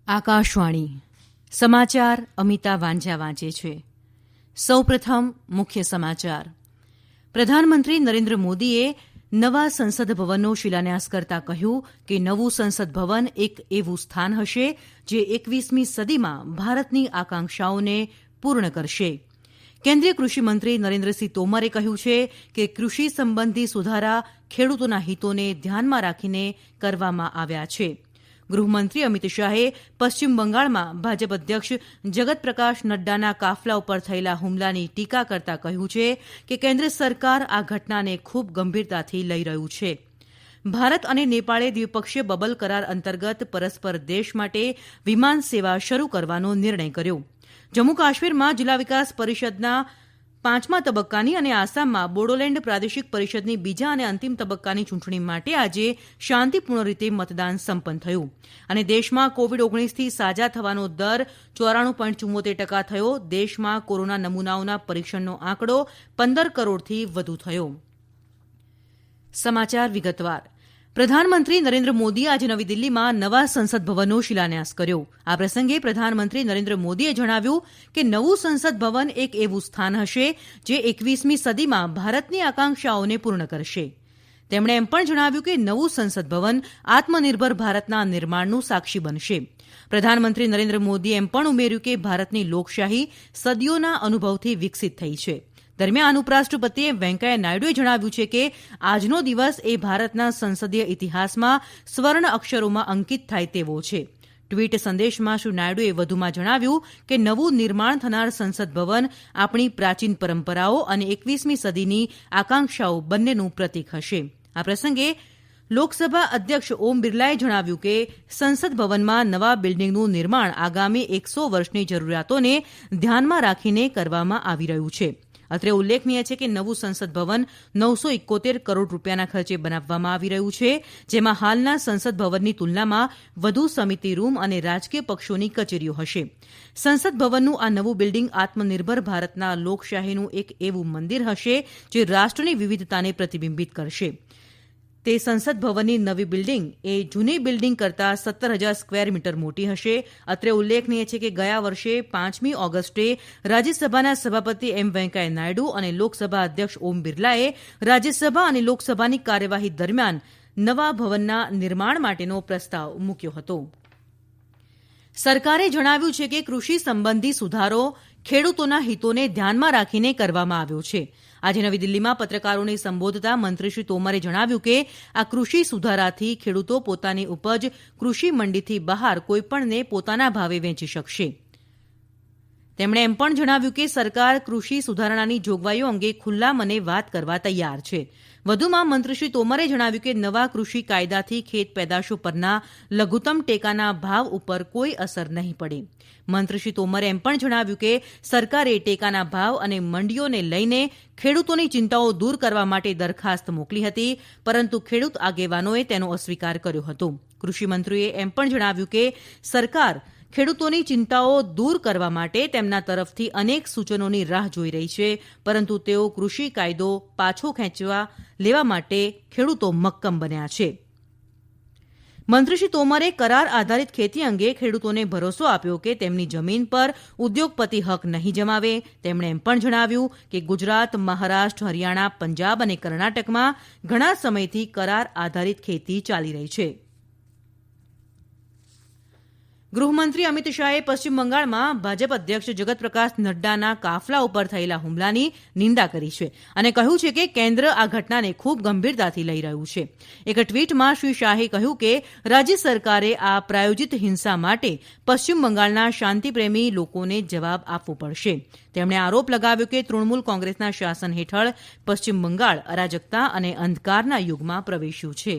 આકાશવાણી સમાચાર અમિતા વાંઝા વાંચે છે. સૌપ્રથમ મુખ્ય સમાચાર. પ્રધાનમંત્રી નરેન્દ્ર મોદીએ નવા સંસદ ભવનનો શિલાન્યાસ કરતા કહ્યું કે નવું સંસદ ભવન એક એવું સ્થાન હશે જે 21મી સદીમાં ભારતની આકાંક્ષાઓને પૂર્ણ કરશે. કેન્દ્રીય કૃષિમંત્રી નરેન્દ્રસિંહ તોમરે કહ્યું છે કે કૃષિ સંબંધી સુધારા ખેડૂતોના હિતોને ધ્યાનમાં રાખીને કરવામાં આવ્યા છે. ગૃહમંત્રી અમિત શાહે પશ્ચિમ બંગાળમાં ભાજપ અધ્યક્ષ જગત પ્રકાશ નડ્ડાના કાફલા ઉપર થયેલા હુમલાની ટીકા કરતા કહ્યું છે કે કેન્દ્ર સરકાર આ ઘટનાને ખૂબ ગંભીરતાથી લઈ રહ્યું છે. ભારત અને નેપાળે દ્વિપક્ષીય બબલ કરાર અંતર્ગત પરસ્પર દેશ માટે વિમાન સેવા શરૂ કરવાનો નિર્ણય કર્યો. જમ્મુ કાશ્મીરમાં જિલ્લા વિકાસ પરિષદના 5મા તબક્કાની અને આસામમાં બોડોલેન્ડ પ્રાદેશિક પરિષદની બીજા અને અંતિમ તબક્કાની ચૂંટણી માટે આજે શાંતિપૂર્ણ રીતે મતદાન સંપન્ન થયું અને દેશમાં કોવિડ-19થી સાજા થવાનો દર 94.74% થયો. દેશમાં કોરોના નમૂનાઓના પરીક્ષણનો આંકડો 15 કરોડથી વધુ થયો. સમાચાર વિગતવાર. પ્રધાનમંત્રી નરેન્દ્ર મોદીએ આજે નવી દિલ્હીમાં નવા સંસદ ભવનનો શિલાન્યાસ કર્યો. આ પ્રસંગે પ્રધાનમંત્રી નરેન્દ્ર મોદીએ જણાવ્યું કે નવું સંસદ ભવન એક એવું સ્થાન હશે જે 21મી સદીમાં ભારતની આકાંક્ષાઓને પૂર્ણ કરશે. તેમણે એમ પણ જણાવ્યું કે નવું સંસદ ભવન આત્મનિર્ભર ભારતના નિર્માણનું સાક્ષી બનશે. પ્રધાનમંત્રી નરેન્દ્ર મોદીએ એમ પણ ઉમેર્યું કે ભારતની લોકશાહી સદીઓના અનુભવથી વિકસિત થઈ છે. દરમિયાન ઉપરાષ્ટ્રપતિ વેંકૈયા નાયડુએ જણાવ્યું છે કે આજનો દિવસ એ ભારતના સંસદીય ઇતિહાસમાં સ્વર્ણ અક્ષરોમાં અંકિત થાય તેવો છે. ટ્વીટ સંદેશમાં શ્રી નાયડુએ વધુમાં જણાવ્યું કે નવું નિર્માણ થનાર સંસદ ભવન આપણી પ્રાચીન પરંપરાઓ અને 21મી સદીની આકાંક્ષાઓ બંનેનું પ્રતીક હશે. આ પ્રસંગે લોકસભા અધ્યક્ષ ઓમ બિરલાએ જણાવ્યું કે સંસદ ભવનમાં નવા બિલ્ડિંગનું નિર્માણ આગામી 100 વર્ષની જરૂરિયાતોને ધ્યાનમાં રાખીને કરવામાં આવી રહ્યું છે. અત્રે ઉલ્લેખનીય છે કે નવું સંસદ ભવન 971 કરોડ રૂપિયાના ખર્ચે બનાવવામાં આવી રહ્યું છે, જેમાં હાલના સંસદ ભવનની તુલનામાં વધુ સમિતિ રૂમ અને રાજકીય પક્ષોની કચેરીઓ હશે. સંસદ ભવનનું આ નવું બિલ્ડિંગ આત્મનિર્ભર ભારતના લોકશાહીનું એક એવું મંદિર હશે જે રાષ્ટ્રની વિવિધતાને પ્રતિબિંબિત કરશે. તે સંસદ ભવનની નવી બિલ્ડિંગ એ જૂની બિલ્ડિંગ કરતાં 17,000 સ્ક્વેર મીટર મોટી હશે. અત્રે ઉલ્લેખનીય છે કે ગયા વર્ષે 5મી ઓગસ્ટે રાજ્યસભાના સભાપતિ એમ વેંકૈયા નાયડુ અને લોકસભા અધ્યક્ષ ઓમ બિરલાએ રાજ્યસભા અને લોકસભાની કાર્યવાહી દરમિયાન નવા ભવનના નિર્માણ માટેનો પ્રસ્તાવ મૂક્યો હતો. સરકારે જણાવ્યું છે કે કૃષિ સંબંધી સુધારો ખેડૂતોના હિતોને ધ્યાનમાં રાખીને કરવામાં આવ્યો છે. આજે નવી દિલ્હીમાં પત્રકારોને સંબોધતા મંત્રી શ્રી તોમરે જણાવ્યું કે આ કૃષિ સુધારાથી ખેડૂતો પોતાની ઉપજ કૃષિ મંડીથી બહાર કોઈપણને પોતાના ભાવે વેચી શકશે. તેમણે એમ પણ જણાવ્યું કે સરકાર કૃષિ સુધારણાની જોગવાઈઓ અંગે ખુલ્લા મને વાત કરવા તૈયાર છે. વધુમાં મંત્રી શ્રી તોમરે જણાવ્યું કે નવા કૃષિ કાયદાથી ખેત પેદાશો પરના લઘુત્તમ ટેકાના ભાવ ઉપર કોઈ અસર નહીં પડે. મંત્રી શ્રી તોમરે એમ પણ જણાવ્યું કે સરકારે ટેકાના ભાવ અને મંડીઓને લઈને ખેડૂતોની ચિંતાઓ દૂર કરવા માટે દરખાસ્ત મોકલી હતી, પરંતુ ખેડૂત આગેવાનોએ તેનો અસ્વીકાર કર્યો હતો. કૃષિમંત્રીએ એમ પણ જણાવ્યું કે સરકાર ખેડૂતોની ચિંતાઓ દૂર કરવા માટે તેમના તરફથી અનેક સૂચનોની રાહ જોઈ રહી છે, પરંતુ તેઓ કૃષિ કાયદો પાછો ખેંચવા લેવા માટે ખેડૂતો મક્કમ બન્યા છે. મંત્રી શ્રી તોમરે કરાર આધારિત ખેતી અંગે ખેડૂતોને ભરોસો આપ્યો કે તેમની જમીન પર ઉદ્યોગપતિ હક નહીં જમાવે. તેમણે એમ પણ જણાવ્યું કે ગુજરાત, મહારાષ્ટ્ર, હરિયાણા, પંજાબ અને કર્ણાટકમાં ઘણા સમયથી કરાર આધારિત ખેતી ચાલી રહી છે. ગૃહમંત્રી અમિત શાહે પશ્ચિમ બંગાળમાં ભાજપ અધ્યક્ષ જગત પ્રકાશ નડ્ડાના કાફલા ઉપર થયેલા હુમલાની નિંદા કરી છે અને કહ્યું છે કે કેન્દ્ર આ ઘટનાને ખૂબ ગંભીરતાથી લઈ રહ્યું છે. એક ટ્વીટમાં શ્રી શાહે કહ્યું કે રાજ્ય સરકારે આ પ્રાયોજિત હિંસા માટે પશ્ચિમ બંગાળના શાંતિપ્રેમી લોકોને જવાબ આપવો પડશે. તેમણે આરોપ લગાવ્યો કે તૃણમૂલ કોંગ્રેસના શાસન હેઠળ પશ્ચિમ બંગાળ અરાજકતા અને અંધકારના યુગમાં પ્રવેશ્યું છે.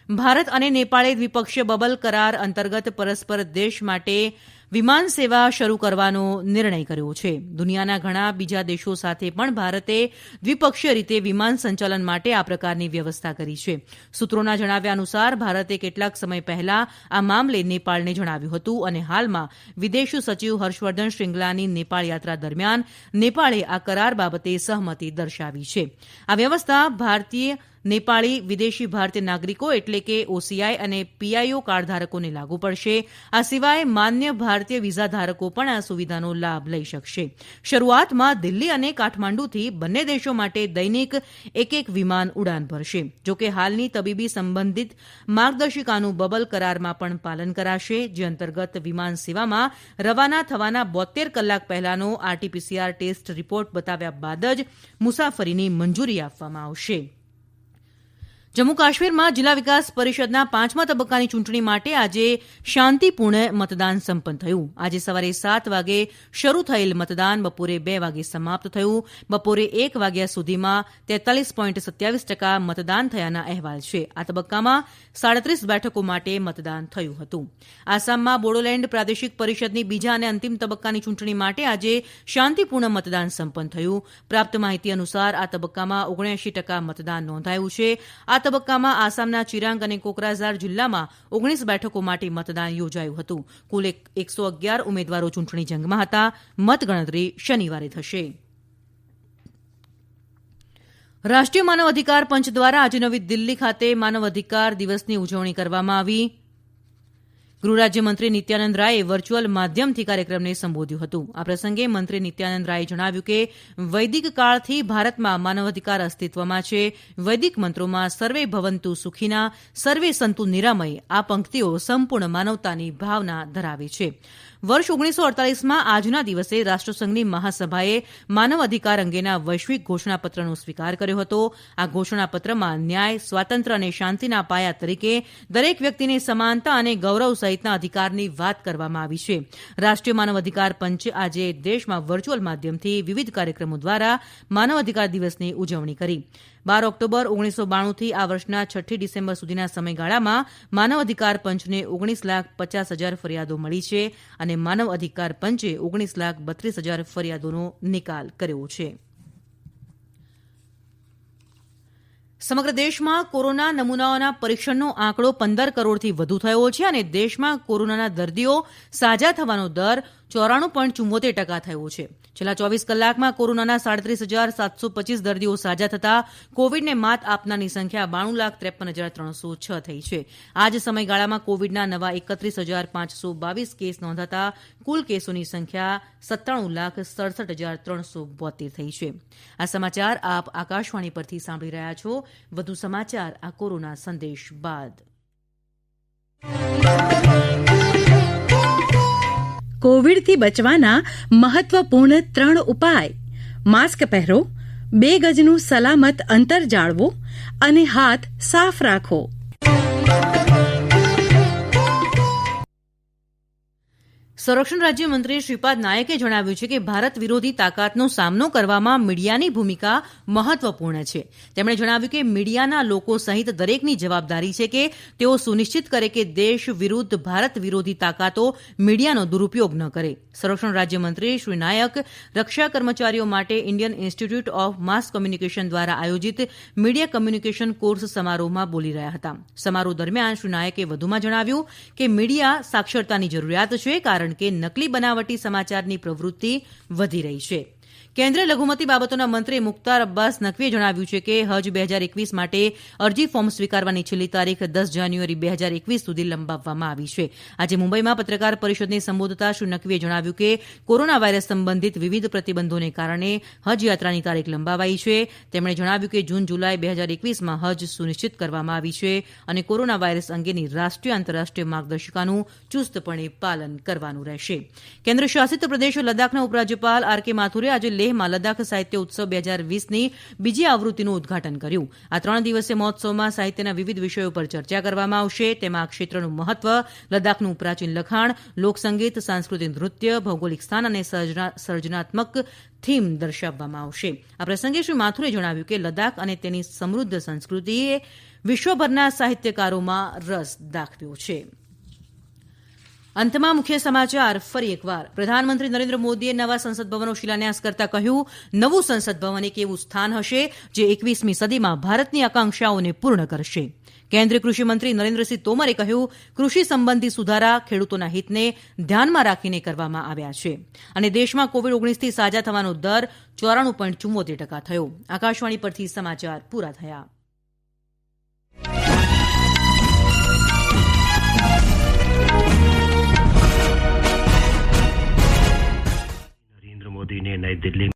ભારત અને નેપાળે દ્વિપક્ષીય બબલ કરાર અંતર્ગત પરસ્પર દેશ માટે વિમાન સેવા શરૂ કરવાનો નિર્ણય કર્યો છે. દુનિયાના ઘણા બીજા દેશો સાથે પણ ભારતે દ્વિપક્ષીય રીતે વિમાન સંચાલન માટે આ પ્રકારની વ્યવસ્થા કરી છે. સૂત્રોના જણાવ્યા અનુસાર ભારતે કેટલાક સમય પહેલા આ મામલે નેપાળને જણાવ્યું હતું અને હાલમાં વિદેશ સચિવ હર્ષવર્ધન શ્રીંગલાની નેપાળ યાત્રા દરમિયાન નેપાળે આ કરાર બાબતે સહમતિ દર્શાવી છે. આ વ્યવસ્થા ભારતીય નેપાળી વિદેશી ભારતીય નાગરિકો એટલે કે ઓસીઆઈ અને પીઆઈઓ કાર્ડ ધારકોને લાગુ પડશે. આ સિવાય માન્ય ભારતીય વિઝા ધારકો પણ આ સુવિધાનો લાભ લઈ શકશે. શરૂઆતમાં દિલ્હી અને કાઠમાંડુથી બંને દેશો માટે દૈનિક એક વિમાન ઉડાન ભરશે. જોકે હાલની તબીબી સંબંધિત માર્ગદર્શિકાનું બબલ કરારમાં પણ પાલન કરાશે, જે અંતર્ગત વિમાન સેવામાં રવાના થવાના 72 કલાક પહેલાનો આરટીપીસીઆર ટેસ્ટ રિપોર્ટ બતાવ્યા બાદ જ મુસાફરીની મંજૂરી આપવામાં આવશે. જમ્મુ કાશ્મીરમાં જિલ્લા વિકાસ પરિષદના 5મા તબક્કાની ચૂંટણી માટે આજે શાંતિપૂર્ણ મતદાન સંપન્ન થયું. આજે સવારે 7 વાગે શરૂ થયેલ મતદાન બપોરે 2 વાગે સમાપ્ત થયું. બપોરે 1 વાગ્યા સુધીમાં 43.27% મતદાન થયાના અહેવાલ છે. આ તબક્કામાં 37 બેઠકો માટે મતદાન થયું હતું. આસામમાં બોડોલેન્ડ પ્રાદેશિક પરિષદની બીજા અને અંતિમ તબક્કાની ચૂંટણી માટે આજે શાંતિપૂર્ણ મતદાન સંપન્ન થયું. પ્રાપ્ત માહિતી અનુસાર આ તબક્કામાં 79% મતદાન નોંધાયું છે. આ તબક્કામાં આસામના ચિરાંગ અને કોકરાઝાર જિલ્લામાં 19 બેઠકો માટે મતદાન યોજાયું હતું. કુલ 111 ઉમેદવારો ચૂંટણી જંગમાં હતા. મતગણતરી શનિવારે થશે. રાષ્ટ્રીય માનવ અધિકાર પંચ દ્વારા આજે નવી દિલ્હી ખાતે માનવ અધિકાર દિવસની ઉજવણી કરવામાં આવી. ગૃહરાજ્યમંત્રી નિત્યાનંદ રાયે વર્ચ્યુઅલ માધ્યમથી કાર્યક્રમને સંબોધ્યું હતું. આ પ્રસંગે મંત્રી નિત્યાનંદ રાયે જણાવ્યું કે વૈદિક કાળથી ભારતમાં માનવ અધિકાર અસ્તિત્વમાં છે. વૈદિક મંત્રોમાં સર્વે ભવંતુ સુખીના, સર્વે સંતુ નિરામય આ પંક્તિઓ સંપૂર્ણ માનવતાની ભાવના ધરાવે છે. વર્ષ 1948માં આજના દિવસે રાષ્ટ્રસંઘની મહાસભાએ માનવ અધિકાર અંગેના વૈશ્વિક ઘોષણાપત્રનો સ્વીકાર કર્યો હતો. આ ઘોષણાપત્રમાં ન્યાય, સ્વાતંત્ર્ય અને શાંતિના પાયા તરીકે દરેક વ્યક્તિને સમાનતા અને ગૌરવ સહિતના અધિકારની વાત કરવામાં આવી છે. રાષ્ટ્રીય માનવ અધિકાર પંચ આજે દેશમાં વર્ચ્યુઅલ માધ્યમથી વિવિધ કાર્યક્રમો દ્વારા માનવ અધિકાર દિવસની ઉજવણી કરી. 12 ઓક્ટોબર 1992થી આ વર્ષના 6 ડિસેમ્બર સુધીના સમયગાળામાં માનવ અધિકાર પંચને 19,50,000 ફરિયાદો મળી છે અને માનવ અધિકાર પંચે 19,32,000 ફરિયાદોનો નિકાલ કર્યો છે. સમગ્ર દેશમાં કોરોના નમૂનાઓના પરીક્ષણનો આંકડો 15 કરોડથી વધુ થયો છે અને દેશમાં કોરોનાના દર્દીઓ સાજા થવાનો દર 94.74% થયો છે. છેલ્લા 24 કલાકમાં કોરોનાના 37,725 દર્દીઓ સાજા થતાં કોવિડને માત આપનારની સંખ્યા 92,53,306 થઈ છે. આ જ સમયગાળામાં કોવિડના નવા 31,522 કેસ નોંધાતા કુલ કેસોની સંખ્યા 97,67,372 થઈ છે. આ સમાચાર આપ આકાશવાણી પરથી સાંભળી રહ્યા છો. વધુ સમાચાર આ કોરોના સંદેશ બાદ. કોવિડથી બચવાના મહત્વપૂર્ણ 3 ઉપાય: માસ્ક પહેરો, 2 ગજનું સલામત અંતર જાળવો અને હાથ સાફ રાખો. સંરક્ષણ રાજ્યમંત્રી શ્રીપાદ નાયકે જણાવ્યું છે કે ભારત વિરોધી તાકાતનો સામનો કરવામાં મીડિયાની ભૂમિકા મહત્વપૂર્ણ છે. તેમણે જણાવ્યું કે મીડિયાના લોકો સહિત દરેકની જવાબદારી છે કે તેઓ સુનિશ્ચિત કરે કે દેશ વિરુદ્ધ ભારત વિરોધી તાકાતો મીડિયાનો દુરુપયોગ ન કરે. સંરક્ષણ રાજ્યમંત્રી શ્રી નાયક રક્ષા કર્મચારીઓ માટે Indian institute of mass communication દ્વારા આયોજિત મીડિયા કમ્યુનિકેશન કોર્સ સમારોહમાં બોલી રહ્યા હતા. સમારોહ દરમિયાન શ્રી નાયકે વધુમાં જણાવ્યું કે મીડિયા સાક્ષરતાની જરૂરિયાત છે, કારણ કે નકલી બનાવટી સમાચારની પ્રવૃત્તિ વધી રહી છે. કેન્દ્રીય લઘુમતી બાબતોના મંત્રી મુખ્તાર અબ્બાસ નકવીએ જણાવ્યું છે કે હજ 2021 માટે અરજી ફોર્મ સ્વીકારવાની છેલ્લી તારીખ 10 જાન્યુઆરી 2021 સુધી લંબાવવામાં આવી છે. આજે મુંબઈમાં પત્રકાર પરિષદને સંબોધતા શ્રી નકવીએ જણાવ્યું કે કોરોના વાયરસ સંબંધિત વિવિધ પ્રતિબંધોને કારણે હજ યાત્રાની તારીખ લંબાવાઈ છે. તેમણે જણાવ્યું કે જૂન જુલાઈ 2021માં હજ સુનિશ્ચિત કરવામાં આવી છે અને કોરોના વાયરસ અંગેની રાષ્ટ્રીય આંતરરાષ્ટ્રીય માર્ગદર્શિકાનું ચુસ્તપણે પાલન કરવાનું રહેશે. કેન્દ્ર શાસિત પ્રદેશ લદ્દાખના ઉપરાજ્યપાલ આર કે માથુરે આજે લેહમાં લદ્દાખ સાહિત્ય ઉત્સવ 2020ની બીજી આવૃત્તિનું ઉદઘાટન કર્યું. આ 3 દિવસીય મહોત્સવમાં સાહિત્યના વિવિધ વિષયો પર ચર્ચા કરવામાં આવશે. તેમાં આ ક્ષેત્રનું મહત્વ, લદ્દાખનું પ્રાચીન લખાણ, લોકસંગીત, સાંસ્કૃતિક નૃત્ય, ભૌગોલિક સ્થાન અને સર્જનાત્મક થીમ દર્શાવવામાં આવશે. આ પ્રસંગે શ્રી માથુરે જણાવ્યું કે લદ્દાખ અને તેની સમૃદ્ધ સંસ્કૃતિએ વિશ્વભરના સાહિત્યકારોમાં રસ દાખવ્યો છે. અંતમાં મુખ્ય સમાચાર ફરી એકવાર. પ્રધાનમંત્રી નરેન્દ્ર મોદીએ નવા સંસદ ભવનનો શિલાન્યાસ કરતા કહ્યું, નવું સંસદ ભવન એક એવું સ્થાન હશે જે 21મી સદીમાં ભારતની આકાંક્ષાઓને પૂર્ણ કરશે. કેન્દ્રીય કૃષિમંત્રી નરેન્દ્રસિંહ તોમરે કહ્યું, કૃષિ સંબંધી સુધારા ખેડૂતોના હિતને ધ્યાનમાં રાખીને કરવામાં આવ્યા છે. અને દેશમાં કોવિડ-19થી સાજા થવાનો દર 94.74% થયો. આકાશવાણી પરથી સમાચાર પૂરા થયા. नरेंद्र मोदी ने नई दिल्ली